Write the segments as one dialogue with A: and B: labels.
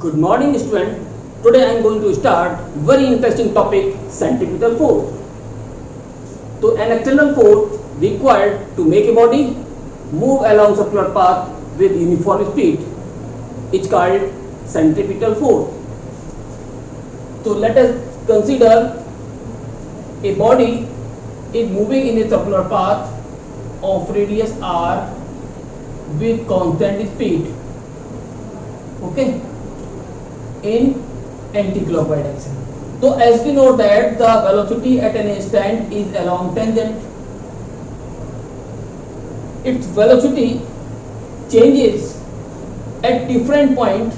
A: Good morning student. Today I am going to start very interesting topic centripetal force. So an external force required to make a body move along circular path with uniform speed is called centripetal force. So let us consider a body is moving in a circular path of radius r with constant speed. Okay, in anti-clockwise direction. So as we know that the velocity at an instant is along tangent. Its velocity changes at different point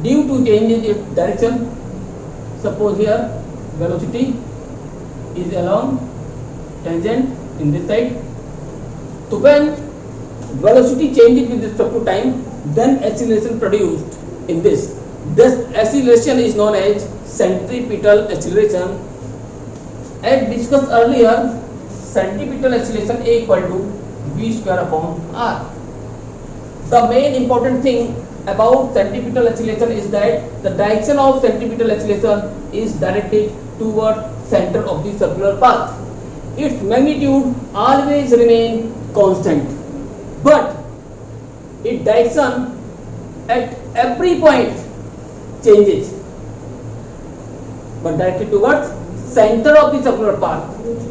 A: due to change in its direction. Suppose here velocity is along tangent in this side. So when velocity changes with respect to time, then acceleration produced in this. This acceleration is known as centripetal acceleration. As discussed earlier, centripetal acceleration A equal to v square upon r. The main important thing about centripetal acceleration is that the direction of centripetal acceleration is directed toward center of the circular path. Its magnitude always remain constant, but its direction at every point changes, but directed towards center of the circular path.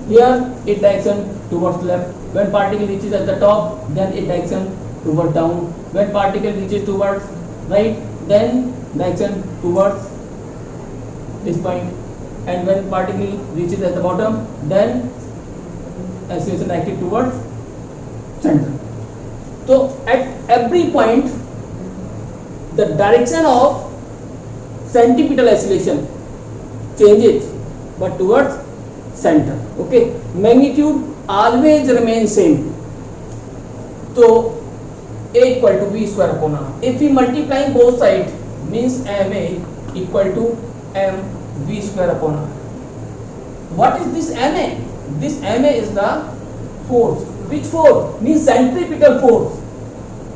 A: Here its direction towards left. When particle reaches at the top, then its direction towards down. When particle reaches towards right, then direction towards this point. And when particle reaches at the bottom, then acceleration directed towards center. So at every point, the direction of centripetal acceleration changes, but towards center. Okay, magnitude always remains same. So A equal to v square upon r. If we multiply both sides, means ma equal to m v square upon r. What is this ma? This ma is the force. Which force? Means centripetal force.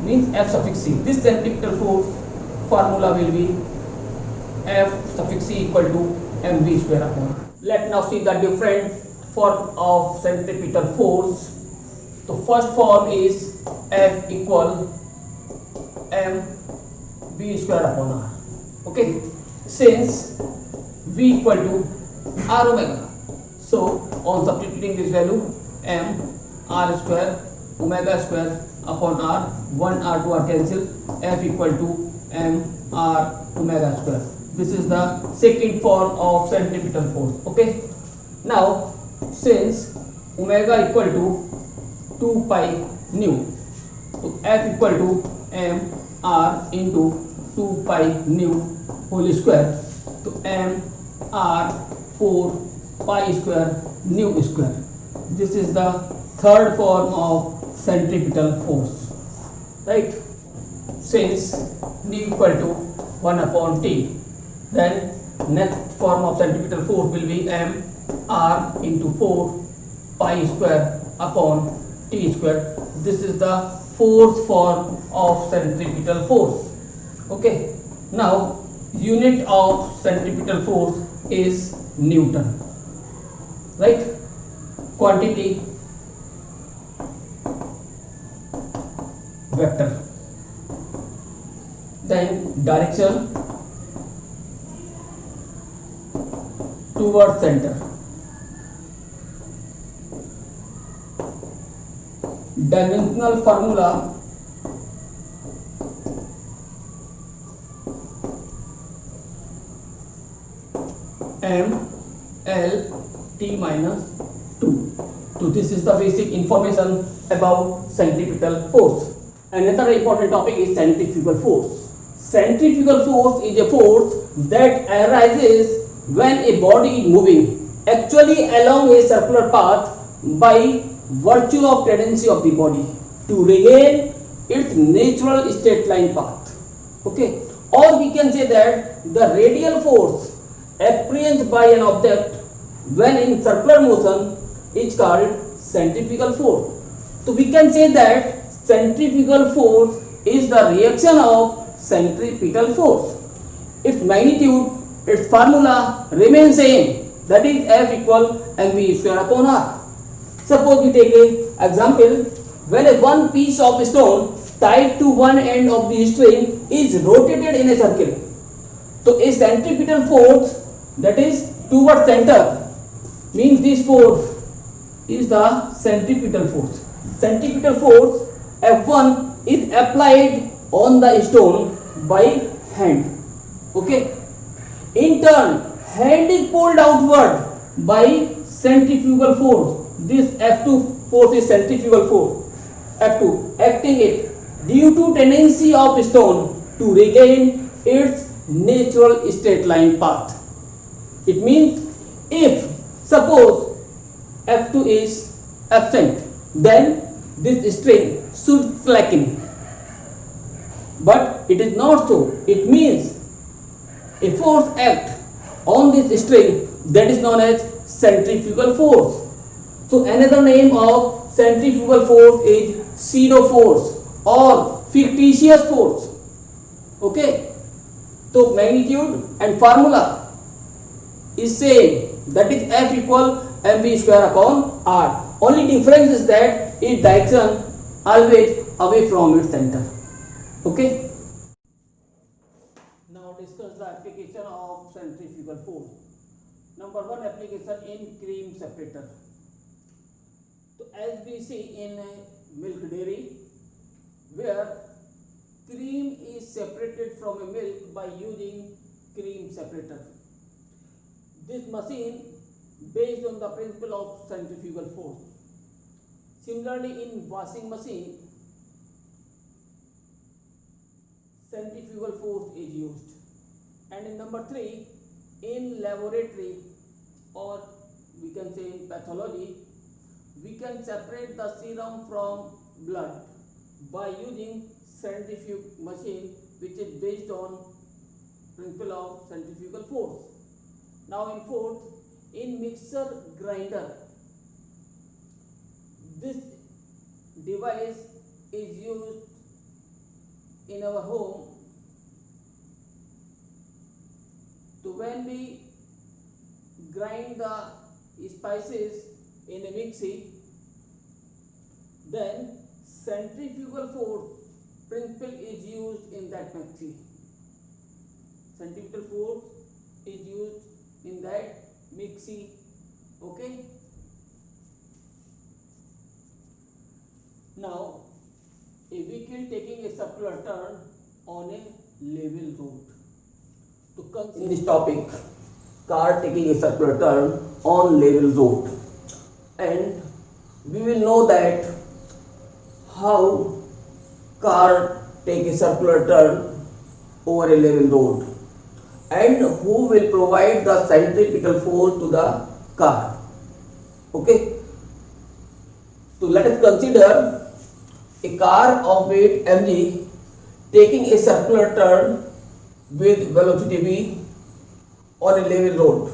A: Means F suffix c. This centripetal force formula will be F suffix c equal to mv square upon r. Let now see the different form of centripetal force. The first form is F equal mv square upon r. Okay, since v equal to r omega, so on substituting this value m r square omega square upon r, 1 r 2 r cancel, F equal to m r omega square. This is the second form of centripetal force. Okay, now since omega equal to 2 pi nu, so F equal to m r into 2 pi nu whole square, to m r 4 pi square nu square. This is the third form of centripetal force, right? Since nu equal to 1 upon t, then next form of centripetal force will be m r into 4 pi square upon t square. This is the fourth form of centripetal force. Okay, now unit of centripetal force is Newton, right? Quantity vector, then direction towards center, dimensional formula m l t minus 2. So this is the basic information about centripetal force. Another important topic is centrifugal force. Centrifugal force is a force that arises when a body is moving actually along a circular path by virtue of tendency of the body to regain its natural straight line path. Okay, or we can say that the radial force experienced by an object when in circular motion is called centrifugal force. So we can say that centrifugal force is the reaction of centripetal force. its magnitude, its formula remains same, that is F equal mv square upon r. Suppose we take a example, when a one piece of stone tied to one end of the string is rotated in a circle, so a centripetal force, that is towards center, means this force is the centripetal force. Centripetal force F1 is applied on the stone by hand. Okay. In turn, hand is pulled outward by centrifugal force. This F2 force is centrifugal force. F2 acting it due to tendency of stone to regain its natural straight line path. It means if suppose F2 is absent, then this string should slacken. But it is not so. It means a force act on this string that is known as centrifugal force. So another name of centrifugal force is pseudo force or fictitious force. Okay. So magnitude and formula is same, that is F equal mv square upon r. Only difference is that its direction always away from its center. Okay. Now discuss the application of centrifugal force. Number one application in cream separator. So as we see in milk dairy, where cream is separated from a milk by using cream separator. This machine based on the principle of centrifugal force. Similarly, in washing machine, centrifugal force is used. And in number three, in laboratory or we can say in pathology, we can separate the serum from blood by using centrifuge machine, which is based on principle of centrifugal force. Now in fourth, in mixer grinder, this device is used in our home. So when we grind the spices in a mixie, then centrifugal force principle is used in that mixie. Centrifugal force is used in that mixie. Okay. Now a vehicle taking a circular turn on a level road. To consider in this topic, car taking a circular turn on level road, and we will know that how car take a circular turn over a level road and who will provide the centripetal force to the car. Okay. So let us consider a car of weight mg taking a circular turn with velocity v on a level road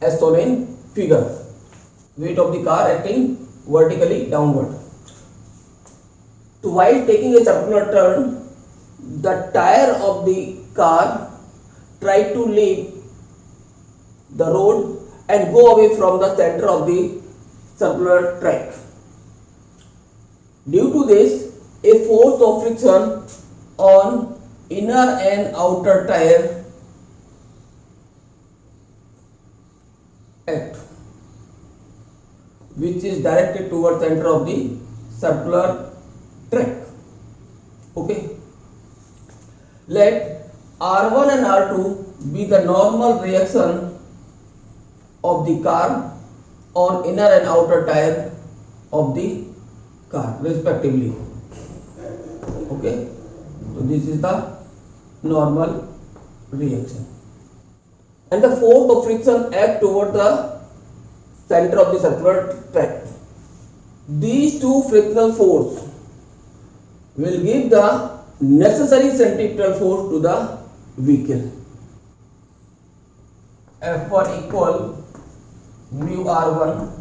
A: as shown in figure. Weight of the car acting vertically downward. So while taking a circular turn, the tire of the car try to leave the road and go away from the center of the circular track. Due to this, a force of friction on inner and outer tire act, which is directed towards center of the circular track. Okay. Let R1 and R2 be the normal reaction of the car on inner and outer tire of the car respectively. Okay. So this is the normal reaction. And the force of friction act toward the center of the circular track. These two frictional force will give the necessary centripetal force to the vehicle. F1 equal mu R1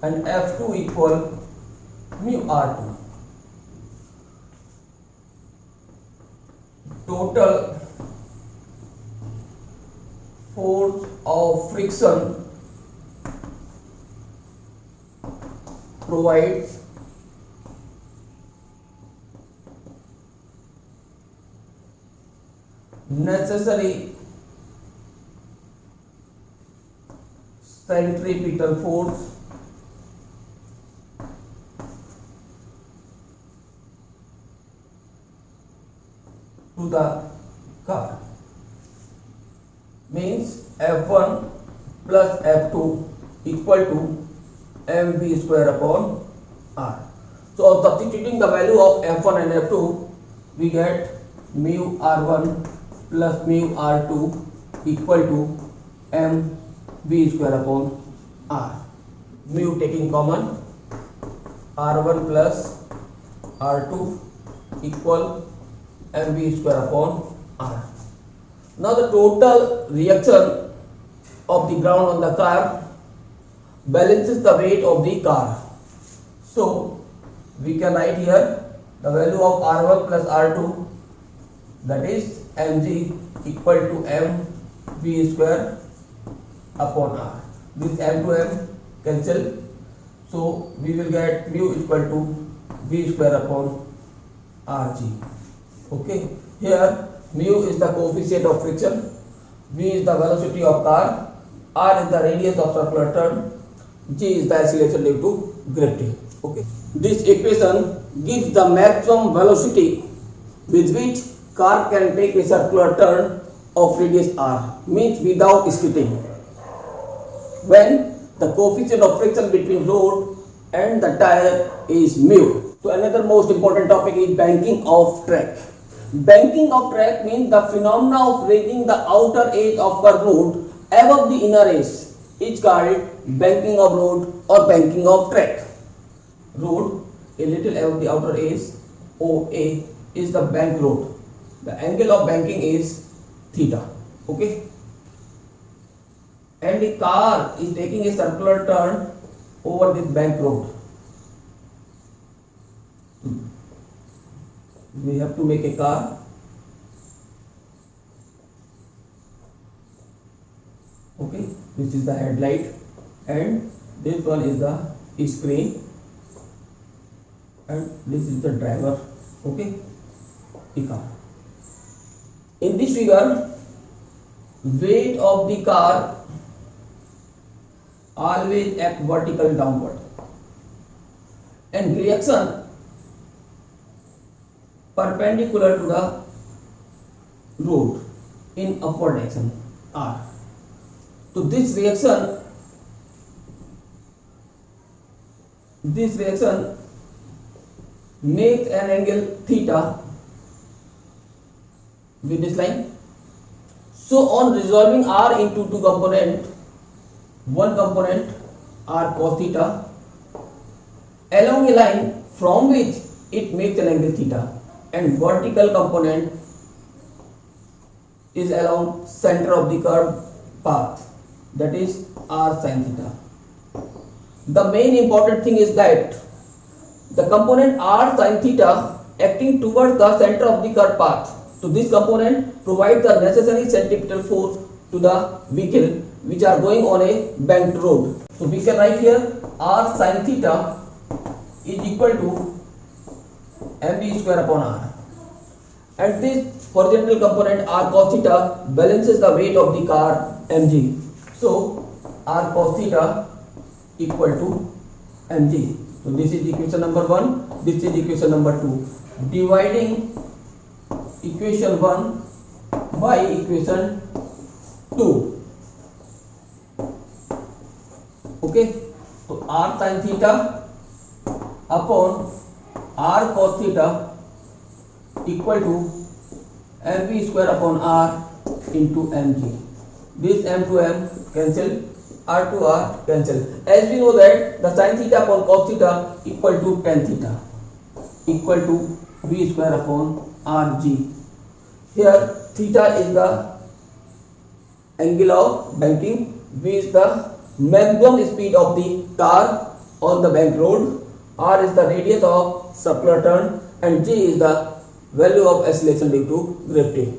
A: and F2 equal mu R2. Total force of friction provides necessary centripetal force to the car. Means F1 plus F2 equal to mv square upon r. So substituting the value of F1 and F2, we get mu r1 plus mu r2 equal to mv square upon r. Mu taking common, r1 plus r2 equal mv square upon r. Now the total reaction of the ground on the car balances the weight of the car. So we can write here the value of r1 plus r2, that is mg equal to mv square upon r. This m to m cancel, so we will get mu equal to v square upon rg. Okay, here mu is the coefficient of friction, v is the velocity of car, r is the radius of circular turn, g is the acceleration due to gravity. Okay, this equation gives the maximum velocity with which car can take a circular turn of radius r, means without skidding, when the coefficient of friction between road and the tire is mu. So another most important topic is banking of track. Banking of track means the phenomena of raising the outer edge of a road above the inner edge is called banking of road or banking of track. Road a little above the outer edge, OA, is the bank road. The angle of banking is theta. Okay, and the car is taking a circular turn over this bank road. We have to make a car. Okay, this is the headlight and this one is the screen and this is the driver. Okay, the car. In this figure, weight of the car always act vertical downward and reaction perpendicular to the road in upward direction r. So this reaction makes an angle theta with this line. So on resolving r into two components, one component r cos theta along a line from which it makes an angle theta, and vertical component is along center of the curve path, that is r sin theta. The main important thing is that the component r sin theta acting towards the center of the curve path. So this component provides the necessary centripetal force to the vehicle which are going on a banked road. So we can write here r sin theta is equal to mv square upon r, and this horizontal component r cos theta balances the weight of the car mg. So r cos theta equal to mg. So this is equation number 1, this is equation number 2. Dividing equation 1 by equation 2. Okay, so r sin theta upon r cos theta equal to mv square upon r into mg. This m to m cancel, r to r cancel. As we know that the sin theta upon cos theta equal to tan theta equal to v square upon rg. Here theta is the angle of banking, v is the maximum speed of the car on the bank road, r is the radius of circular turn, and g is the value of acceleration due to gravity.